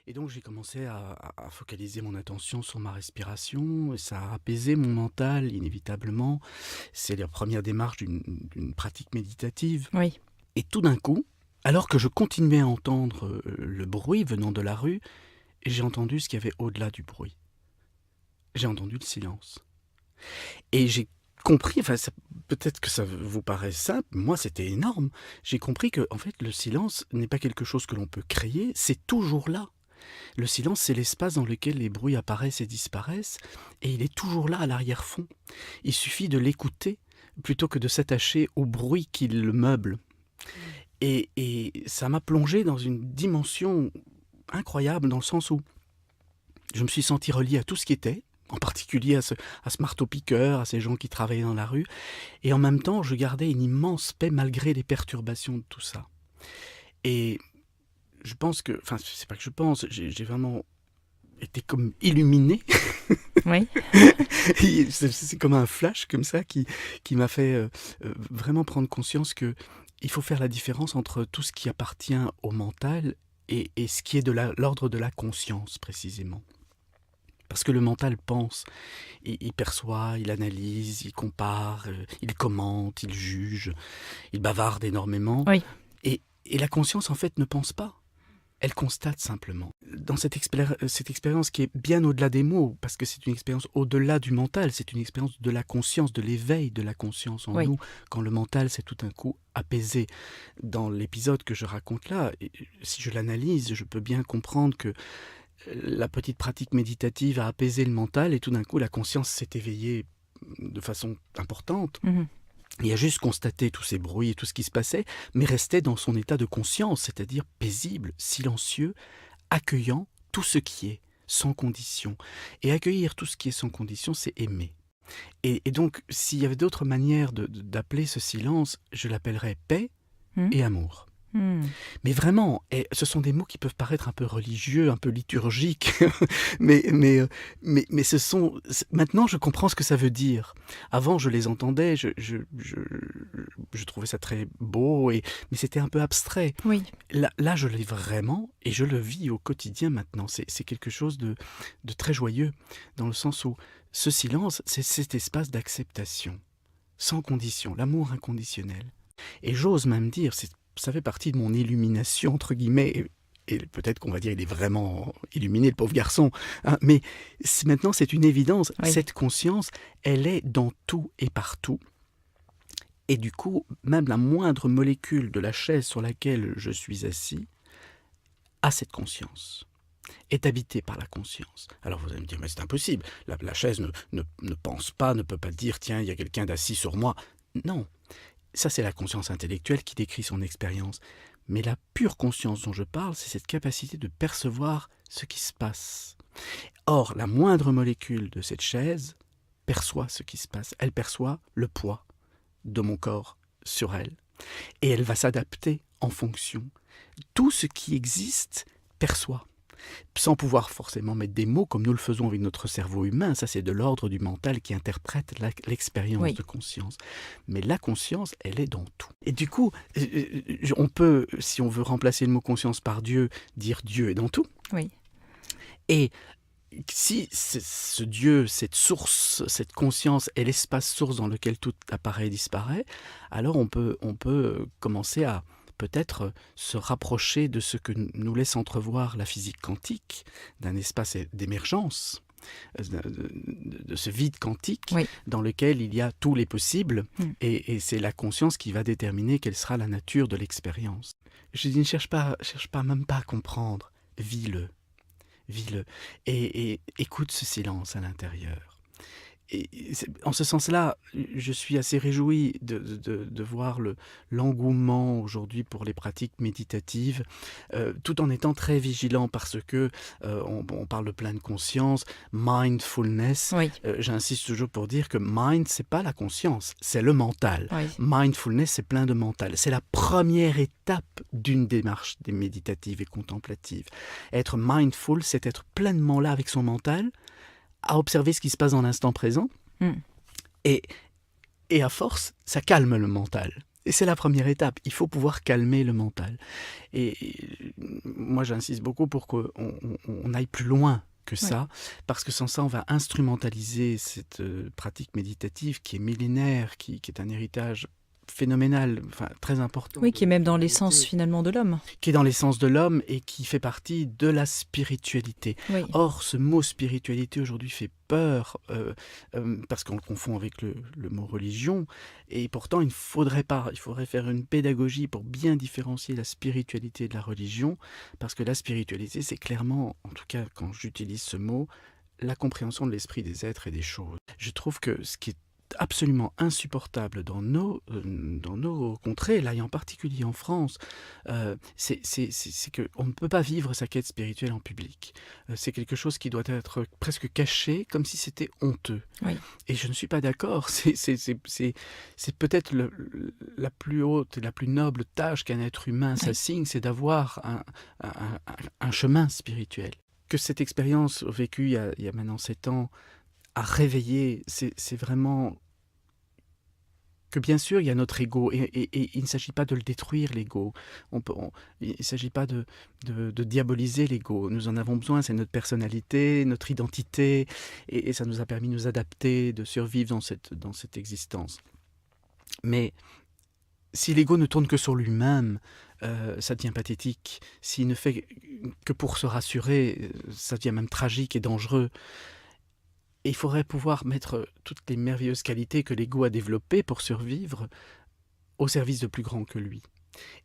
Et donc j'ai commencé à focaliser mon attention sur ma respiration, et ça a apaisé mon mental inévitablement. C'est la première démarche d'une pratique méditative. Oui. Et tout d'un coup, alors que je continuais à entendre le bruit venant de la rue, j'ai entendu ce qu'il y avait au-delà du bruit. J'ai entendu le silence. Et j'ai compris, enfin peut-être que ça vous paraît simple, moi c'était énorme. J'ai compris que en fait le silence n'est pas quelque chose que l'on peut créer, c'est toujours là. Le silence, c'est l'espace dans lequel les bruits apparaissent et disparaissent, et il est toujours là à l'arrière-fond. Il suffit de l'écouter plutôt que de s'attacher au bruit qui le meuble. Et ça m'a plongé dans une dimension incroyable, dans le sens où je me suis senti relié à tout ce qui était, en particulier à ce marteau-piqueur, à ces gens qui travaillaient dans la rue, et en même temps, je gardais une immense paix malgré les perturbations de tout ça. Et je pense que, enfin, c'est pas que je pense, j'ai vraiment été comme illuminé. Oui. C'est comme un flash comme ça qui m'a fait vraiment prendre conscience que il faut faire la différence entre tout ce qui appartient au mental et ce qui est de l'ordre de la conscience précisément. Parce que le mental pense, il perçoit, il analyse, il compare, il commente, il juge, il bavarde énormément. Oui. Et la conscience en fait ne pense pas. Elle constate simplement. Dans cette expérience qui est bien au-delà des mots, parce que c'est une expérience au-delà du mental, c'est une expérience de la conscience, de l'éveil de la conscience en Oui. nous, quand le mental s'est tout d'un coup apaisé. Dans l'épisode que je raconte là, si je l'analyse, je peux bien comprendre que la petite pratique méditative a apaisé le mental et tout d'un coup la conscience s'est éveillée de façon importante. Mhm. Il a juste constaté tous ces bruits et tout ce qui se passait, mais restait dans son état de conscience, c'est-à-dire paisible, silencieux, accueillant tout ce qui est, sans condition. Et accueillir tout ce qui est sans condition, c'est aimer. Et donc, s'il y avait d'autres manières d'appeler ce silence, je l'appellerais paix Mhm. et amour. Mhm. Mais vraiment, ce sont des mots qui peuvent paraître un peu religieux, un peu liturgiques, mais maintenant je comprends ce que ça veut dire. Avant je les entendais, je trouvais ça très beau, mais c'était un peu abstrait. Oui. Là je l'ai vraiment et je le vis au quotidien maintenant. C'est quelque chose de très joyeux, dans le sens où ce silence, c'est cet espace d'acceptation, sans condition, l'amour inconditionnel. Et j'ose même dire, ça fait partie de mon illumination, entre guillemets, et peut-être qu'on va dire il est vraiment illuminé, le pauvre garçon, hein, mais maintenant c'est une évidence, Oui. cette conscience, elle est dans tout et partout. Et du coup, même la moindre molécule de la chaise sur laquelle je suis assis a cette conscience, est habitée par la conscience. Alors vous allez me dire, mais c'est impossible, la chaise ne pense pas, ne peut pas dire, tiens, il y a quelqu'un d'assis sur moi. Non, ça, c'est la conscience intellectuelle qui décrit son expérience. Mais la pure conscience dont je parle, c'est cette capacité de percevoir ce qui se passe. Or, la moindre molécule de cette chaise perçoit ce qui se passe. Elle perçoit le poids de mon corps sur elle. Et elle va s'adapter en fonction. Tout ce qui existe perçoit. Sans pouvoir forcément mettre des mots comme nous le faisons avec notre cerveau humain, ça c'est de l'ordre du mental qui interprète l'expérience Oui. de conscience. Mais la conscience, elle est dans tout. Et du coup, on peut, si on veut remplacer le mot conscience par Dieu, dire Dieu est dans tout. Oui. Et si ce Dieu, cette source, cette conscience est l'espace-source dans lequel tout apparaît et disparaît, alors on peut commencer à peut-être se rapprocher de ce que nous laisse entrevoir la physique quantique, d'un espace d'émergence, de ce vide quantique Oui. dans lequel il y a tous les possibles, Mm. et c'est la conscience qui va déterminer quelle sera la nature de l'expérience. Je dis, ne cherche pas même pas à comprendre, vis-le, vis-le, et écoute ce silence à l'intérieur. Et en ce sens-là, je suis assez réjoui de voir l'engouement aujourd'hui pour les pratiques méditatives, tout en étant très vigilant parce que on parle de pleine conscience, mindfulness. Oui. J'insiste toujours pour dire que mind, c'est pas la conscience, c'est le mental. Oui. Mindfulness, c'est plein de mental. C'est la première étape d'une démarche méditative et contemplative. Être mindful, c'est être pleinement là avec son mental, à observer ce qui se passe dans l'instant présent, Mm. et à force, ça calme le mental. Et c'est la première étape, il faut pouvoir calmer le mental. Et moi j'insiste beaucoup pour qu'on aille plus loin que Oui. ça, parce que sans ça on va instrumentaliser cette pratique méditative qui est millénaire, qui est un héritage phénoménal, enfin très important Oui, de qui est même dans l'essence l'humanité, finalement de l'homme. qui est dans l'essence de l'homme et qui fait partie de la spiritualité. Oui, Or, ce mot spiritualité aujourd'hui fait peur parce qu'on le confond avec le mot religion. Et pourtant, il ne faudrait pas. Il faudrait faire une pédagogie pour bien différencier la spiritualité de la religion. Parce que la spiritualité, c'est clairement, en tout cas quand j'utilise ce mot, la compréhension de l'esprit des êtres et des choses. Je trouve que ce qui est absolument insupportable dans nos contrées, là et en particulier en France, c'est qu'on ne peut pas vivre sa quête spirituelle en public. C'est quelque chose qui doit être presque caché, comme si c'était honteux. oui. Et je ne suis pas d'accord. C'est peut-être la plus haute et la plus noble tâche qu'un être humain Oui. s'assigne, c'est d'avoir un chemin spirituel. Que cette expérience vécue il y a maintenant 7 ans a réveillé, c'est vraiment que bien sûr, il y a notre ego, et il ne s'agit pas de le détruire, l'ego. Il ne s'agit pas de diaboliser l'ego. Nous en avons besoin, c'est notre personnalité, notre identité, et ça nous a permis de nous adapter, de survivre dans cette existence. Mais si l'ego ne tourne que sur lui-même, ça devient pathétique. S'il ne fait que pour se rassurer, ça devient même tragique et dangereux. Et il faudrait pouvoir mettre toutes les merveilleuses qualités que l'ego a développées pour survivre au service de plus grand que lui.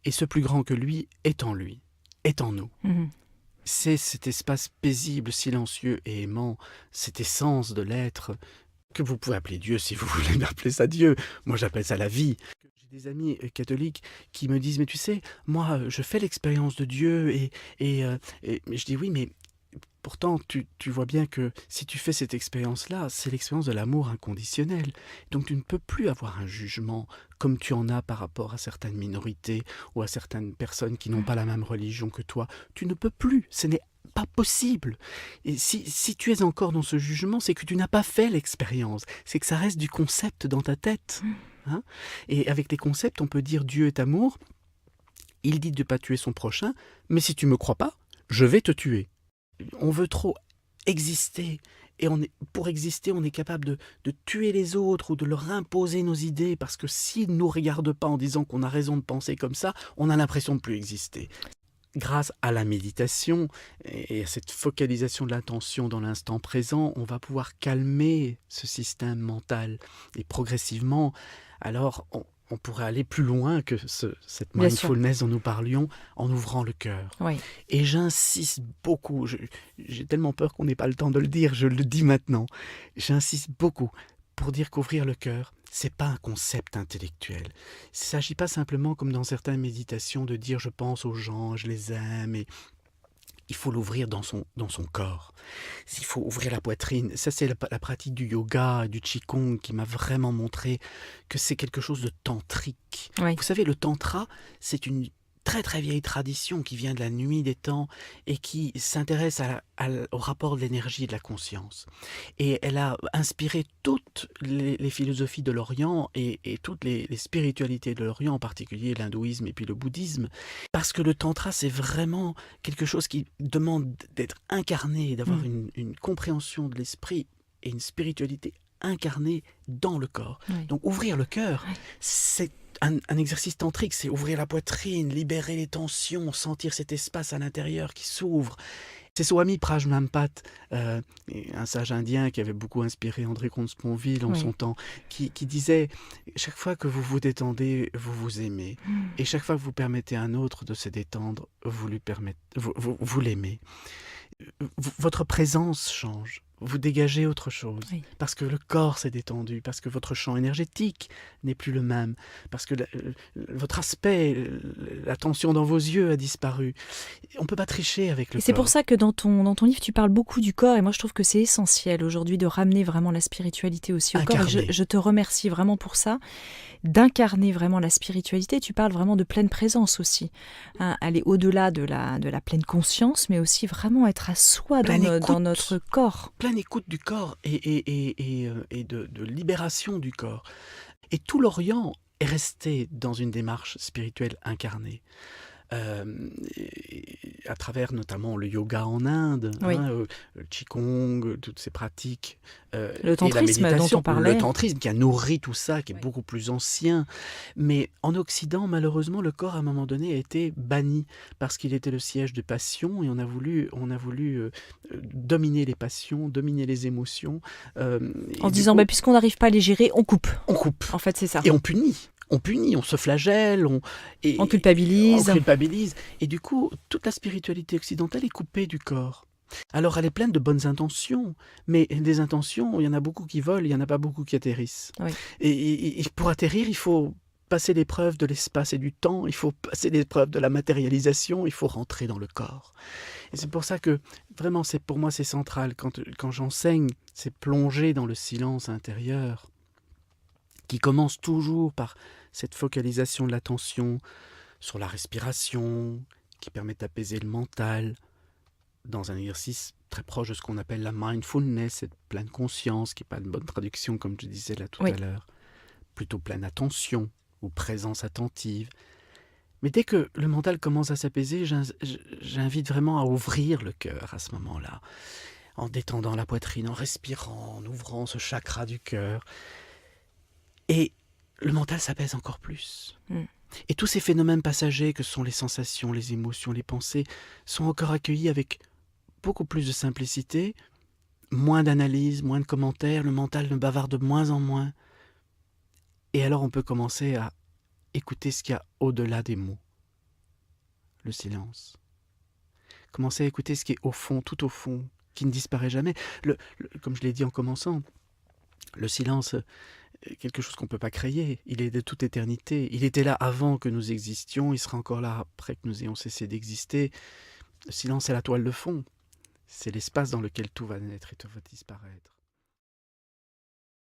Et ce plus grand que lui est en lui, est en nous. Mhm. C'est cet espace paisible, silencieux et aimant, cette essence de l'être, que vous pouvez appeler Dieu si vous voulez appeler ça Dieu. Moi j'appelle ça la vie. J'ai des amis catholiques qui me disent, mais tu sais, moi je fais l'expérience de Dieu et je dis oui, mais pourtant, tu vois bien que si tu fais cette expérience-là, c'est l'expérience de l'amour inconditionnel. Donc tu ne peux plus avoir un jugement comme tu en as par rapport à certaines minorités ou à certaines personnes qui n'ont pas la même religion que toi. Tu ne peux plus, ce n'est pas possible. Et si tu es encore dans ce jugement, c'est que tu n'as pas fait l'expérience. C'est que ça reste du concept dans ta tête. Hein. Et avec les concepts, on peut dire Dieu est amour, il dit de ne pas tuer son prochain, mais si tu ne me crois pas, je vais te tuer. On veut trop exister. Et pour exister, on est capable de tuer les autres ou de leur imposer nos idées, parce que s'ils ne nous regardent pas en disant qu'on a raison de penser comme ça, on a l'impression de ne plus exister. Grâce à la méditation et à cette focalisation de l'attention dans l'instant présent, on va pouvoir calmer ce système mental. Et progressivement, alors on pourrait aller plus loin que cette Bien sûr. mindfulness dont nous parlions en ouvrant le cœur. Oui. Et j'insiste beaucoup, j'ai tellement peur qu'on n'ait pas le temps de le dire, je le dis maintenant. J'insiste beaucoup pour dire qu'ouvrir le cœur, c'est pas un concept intellectuel. Il ne s'agit pas simplement, comme dans certaines méditations, de dire je pense aux gens, je les aime, et il faut l'ouvrir dans son corps. Il faut ouvrir la poitrine. Ça, c'est la pratique du yoga et du qigong qui m'a vraiment montré que c'est quelque chose de tantrique. Oui. Vous savez, le tantra, c'est une très très vieille tradition qui vient de la nuit des temps et qui s'intéresse au rapport de l'énergie et de la conscience. Et elle a inspiré toutes les philosophies de l'Orient et toutes les spiritualités de l'Orient, en particulier l'hindouisme et puis le bouddhisme, parce que le tantra, c'est vraiment quelque chose qui demande d'être incarné, d'avoir une compréhension de l'esprit et une spiritualité incarnée dans le corps. Oui. Donc ouvrir le cœur, c'est un exercice tantrique, c'est ouvrir la poitrine, libérer les tensions, sentir cet espace à l'intérieur qui s'ouvre. C'est Swami Prajnapath, un sage indien qui avait beaucoup inspiré André Comte-Sponville en son temps, qui disait « Chaque fois que vous vous détendez, vous vous aimez. Et chaque fois que vous permettez à un autre de se détendre, vous l'aimez. Votre présence change. Vous dégagez autre chose, parce que le corps s'est détendu, parce que votre champ énergétique n'est plus le même, parce que votre aspect, la tension dans vos yeux a disparu. On ne peut pas tricher avec le corps. C'est pour ça que dans ton livre, tu parles beaucoup du corps, et moi je trouve que c'est essentiel aujourd'hui de ramener vraiment la spiritualité aussi au corps. Et je te remercie vraiment pour ça, d'incarner vraiment la spiritualité. Tu parles vraiment de pleine présence aussi, hein, aller au-delà de la pleine conscience, mais aussi vraiment être à soi dans notre corps. Pleine écoute du corps et de libération du corps. Et tout l'Orient est resté dans une démarche spirituelle incarnée. À travers notamment le yoga en Inde, Oui. Le qigong, toutes ces pratiques, Le et la tantrisme dont méditation, on parlait. le tantrisme qui a nourri tout ça, qui est Oui. beaucoup plus ancien. Mais en Occident, malheureusement, le corps à un moment donné a été banni parce qu'il était le siège de passion et on a voulu dominer les passions, dominer les émotions. En Et se du disant, coup, puisqu'on n'arrive pas à les gérer, on coupe. on coupe En fait, c'est ça. et on punit. On punit, on se flagelle, On on culpabilise. culpabilise. Et du coup, toute la spiritualité occidentale est coupée du corps. Alors, elle est pleine de bonnes intentions, mais des intentions, il y en a beaucoup qui volent, il n'y en a pas beaucoup qui atterrissent. Oui. Et pour atterrir, il faut passer l'épreuve de l'espace et du temps, il faut passer l'épreuve de la matérialisation, il faut rentrer dans le corps. Et c'est pour ça que, vraiment, pour moi, c'est central. Quand j'enseigne, c'est plonger dans le silence intérieur, qui commence toujours par cette focalisation de l'attention sur la respiration, qui permet d'apaiser le mental, dans un exercice très proche de ce qu'on appelle la mindfulness, cette pleine conscience, qui n'est pas une bonne traduction, comme je disais là tout Oui. à l'heure, plutôt pleine attention ou présence attentive. Mais dès que le mental commence à s'apaiser, j'invite vraiment à ouvrir le cœur à ce moment-là, en détendant la poitrine, en respirant, en ouvrant ce chakra du cœur. Et le mental s'apaise encore plus. Et tous ces phénomènes passagers que sont les sensations, les émotions, les pensées, sont encore accueillis avec beaucoup plus de simplicité, moins d'analyse, moins de commentaires, le mental ne bavarde de moins en moins. Et alors on peut commencer à écouter ce qu'il y a au-delà des mots. Le silence. Commencer à écouter ce qui est au fond, tout au fond, qui ne disparaît jamais. Comme je l'ai dit en commençant, le silence est quelque chose qu'on ne peut pas créer. Il est de toute éternité. Il était là avant que nous existions, il sera encore là après que nous ayons cessé d'exister. Le silence est la toile de fond. C'est l'espace dans lequel tout va naître et tout va disparaître.